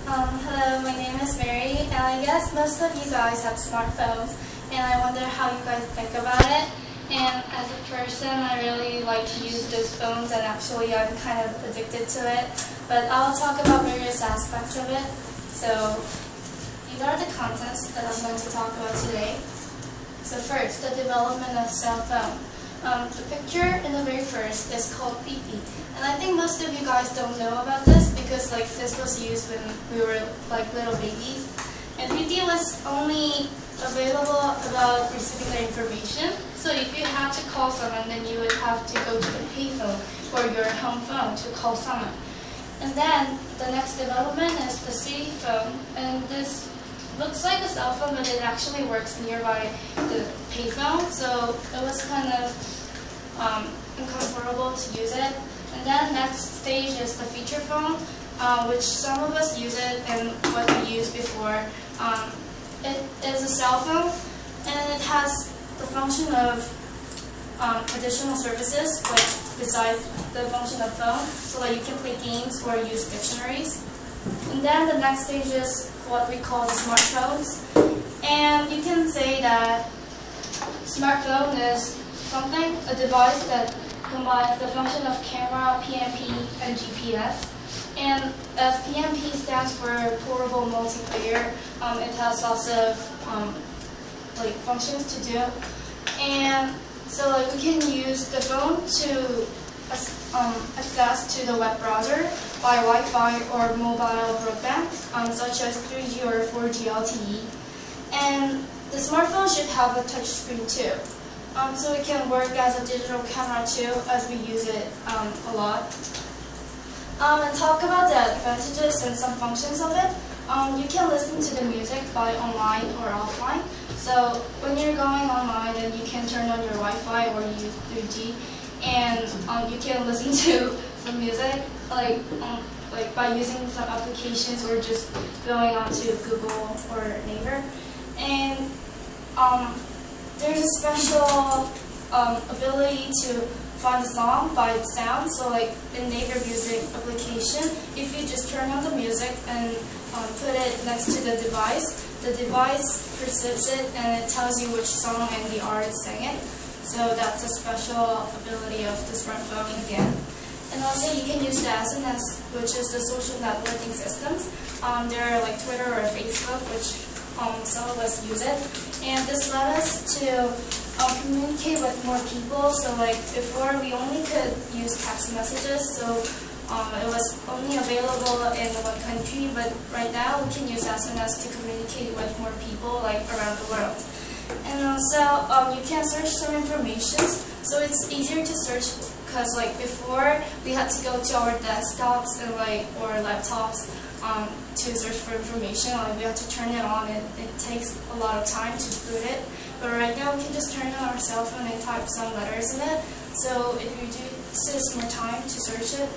Hello, my name is Mary, and I guess most of you guys have smartphones, and I wonder how you guys think about it. And as a person, I really like to use those phones, and actually I'm kind of addicted to it. But I'll talk about various aspects of it. So these are the contents that I'm going to talk about today. So first, the development of cell phone. The picture in the very first is called PP, and I think most of you guys don't know about this because this was used when we were little babies. And PP was only available about receiving the information. So if you had to call someone, then you would have to go to the payphone or your home phone to call someone. And then the next development is the city phone, and this looks like a cell phone, but it actually works nearby the payphone, so it was kind of uncomfortable to use it. And then next stage is the feature phone, which some of us use it and what we used before. It is a cell phone, and it has the function of additional services, besides the function of phone, so that you can play games or use dictionaries. And then the next stage is what we call the smartphones. And you can say that smartphone is a device that combines the function of camera, PMP, and GPS. And as PMP stands for portable multiplayer, it has lots of functions to do. And so we can use the phone to access to the web browser by Wi-Fi or mobile broadband, such as 3G or 4G LTE. And the smartphone should have a touch screen too, so it can work as a digital camera too, as we use it a lot. And talk about the advantages and some functions of it. You can listen to the music by online or offline. So when you're going online, then you can turn on your Wi-Fi or use 3G, and you can listen to some music by using some applications or just going onto Google or Naver. And there's a special ability to find a song by its sound. So in Naver Music application, if you just turn on the music and put it next to the device perceives it and it tells you which song and the artist sang it. So that's a special ability of the smartphone again. And also you can use the SNS, which is the social networking systems. There are Twitter or Facebook, which some of us use it. And this led us to communicate with more people. So before we only could use text messages, so it was only available in one country, but right now we can use SNS to communicate with more people around the world. And also you can search some information, so it's easier to search because before we had to go to our desktops and or laptops to search for information. We have to turn it on, and it takes a lot of time to boot it. But right now we can just turn on our cell phone and type some letters in it, so it reduces more time to search it.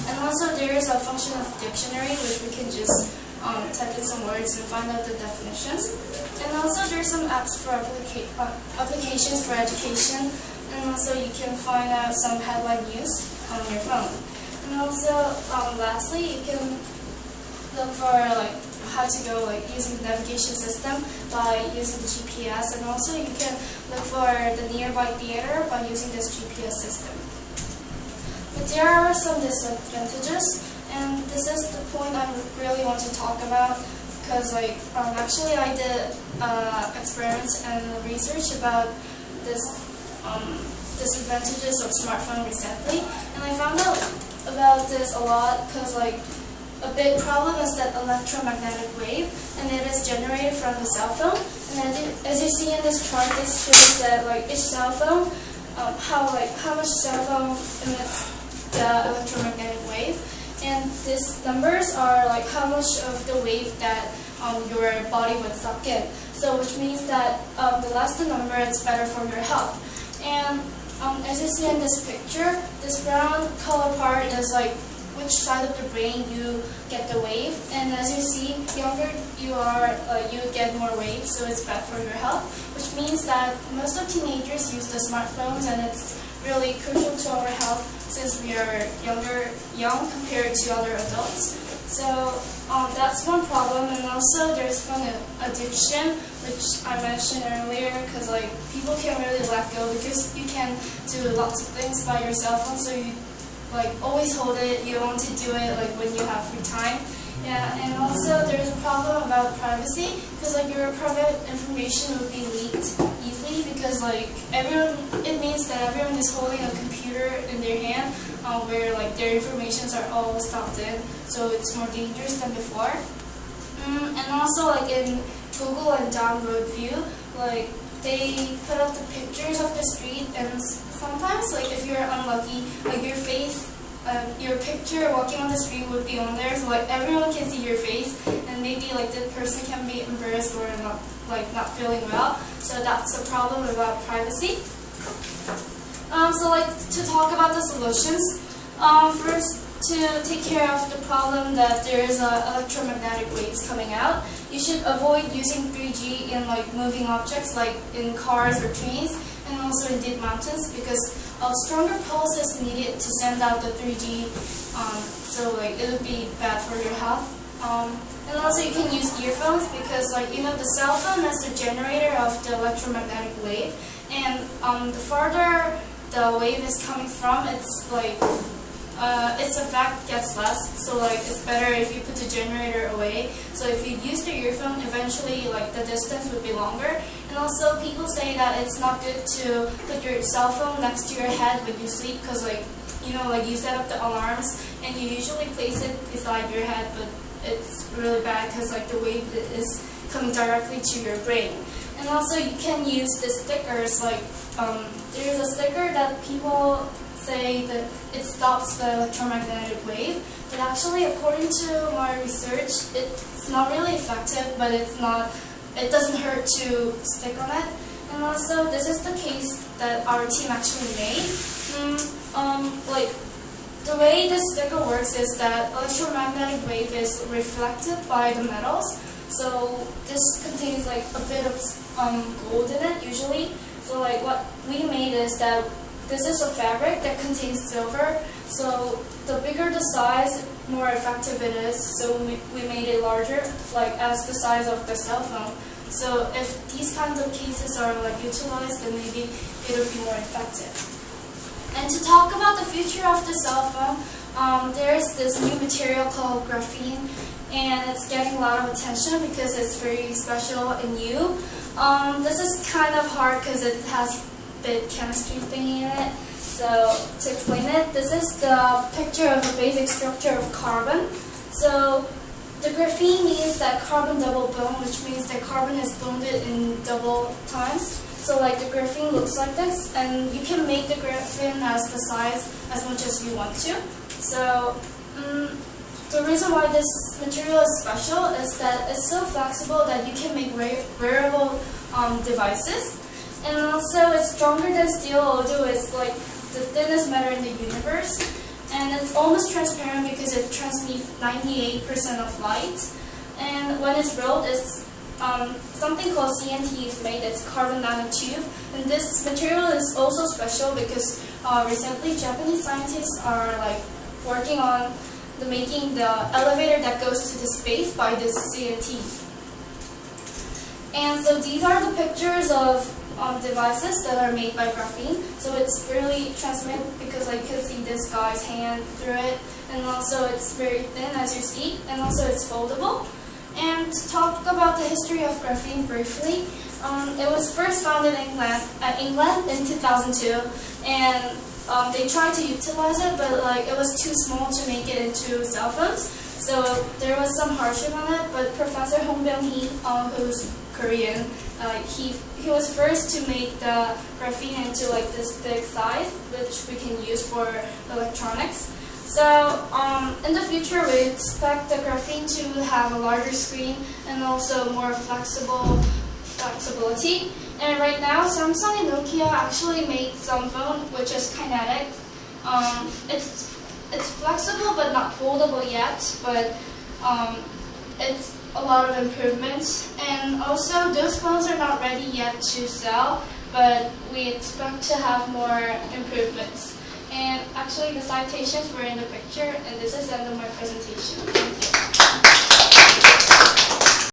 And also there is a function of dictionary, which we can just type in some words and find out the definitions. And also there's some apps for applications for education, and also you can find out some headline news on your phone. And also lastly, you can look for how to go using the navigation system by using the GPS, and also you can look for the nearby theater by using this GPS system. But there are some disadvantages, and this is the point I really want to talk about, because actually I did experiments and research about this disadvantages of smartphone recently, and I found out about this a lot because a big problem is that electromagnetic wave, and it is generated from the cell phone. And as you see in this chart, this shows that each cell phone, how much cell phone emits the electromagnetic wave, and these numbers are how much of the wave that your body would suck in. So which means that the less the number, it's better for your health. And as you see in this picture, this brown color part is which side of the brain you get the wave, and as you see, younger you are, you get more waves, so it's bad for your health, which means that most of teenagers use the smartphones, and it's really crucial to our health since we are young compared to other adults. So that's one problem, and also there's phone addiction, which I mentioned earlier, because like people can't really let go because you can do lots of things by your cell phone, so you like always hold it. You want to do it like when you have free time. Yeah, and also there's a problem about privacy, because like your private information would be leaked easily, because like it means that everyone is holding a computer in their hand, where like their informations are all stopped in, so it's more dangerous than before. And also like in Google and download view, like they put up the pictures of the street, and sometimes like if you're unlucky, like your face, your picture walking on the street would be on there, so like everyone can see your face, and maybe like the person can be embarrassed or not feeling well. So that's a problem about privacy. So like to talk about the solutions, first, to take care of the problem that there is electromagnetic waves coming out, you should avoid using 3G in like moving objects like in cars or trains, and also in deep mountains, because stronger pulse is needed to send out the 3G, so like it would be bad for your health. And also you can use earphones, because like the cell phone is the generator of the electromagnetic wave, and the farther the wave is coming from, it's like its effect gets less, so like it's better if you put the generator away. So if you use the earphone, eventually like the distance would be longer. And also people say that it's not good to put your cell phone next to your head when you sleep, because like you set up the alarms and you usually place it beside your head, but it's really bad because like the wave is coming directly to your brain. And also you can use the stickers, like there's a sticker that people say that it stops the electromagnetic wave, but actually according to my research, it's not really effective, but it doesn't hurt to stick on it. And also this is the case that our team actually made. Like the way this sticker works is that electromagnetic wave is reflected by the metals, so this contains like a bit of gold in it usually. So like what we made is that this is a fabric that contains silver, so the bigger the size, more effective it is, so we made it larger, like as the size of the cell phone. So if these kinds of cases are like utilized, then maybe it would be more effective. And to talk about the future of the cell phone, there's this new material called graphene, and it's getting a lot of attention because it's very special and new. This is kind of hard because it has bit chemistry thing in it. So to explain it, this is the picture of a basic structure of carbon. So the graphene means that carbon double bond, which means that carbon is bonded in double times. So like the graphene looks like this, and you can make the graphene as the size as much as you want to. So the reason why this material is special is that it's so flexible that you can make wearable devices. And also it's stronger than steel, although it's like the thinnest metal in the universe. And it's almost transparent because it transmits 98% of light. And when it's rolled, it's something called CNT is made. It's carbon nanotube. And this material is also special because recently Japanese scientists are like working on making the elevator that goes to the space by this CNT. And so these are the pictures of devices that are made by graphene. So it's really transparent because I could see this guy's hand through it, and also it's very thin as you see, and also it's foldable. And to talk about the history of graphene briefly, it was first founded in England in 2002, and they tried to utilize it, but like it was too small to make it into cell phones. So there was some hardship on it, but Professor Hong Byung-hee, who's Korean, he was first to make the graphene into like this big size, which we can use for electronics. So in the future, we expect the graphene to have a larger screen and also more flexibility. And right now, Samsung and Nokia actually made some phone which is kinetic. It's flexible but not foldable yet, but it's a lot of improvements. And also, those phones are not ready yet to sell, but we expect to have more improvements. And actually, the citations were in the picture, and this is the end of my presentation. Thank you.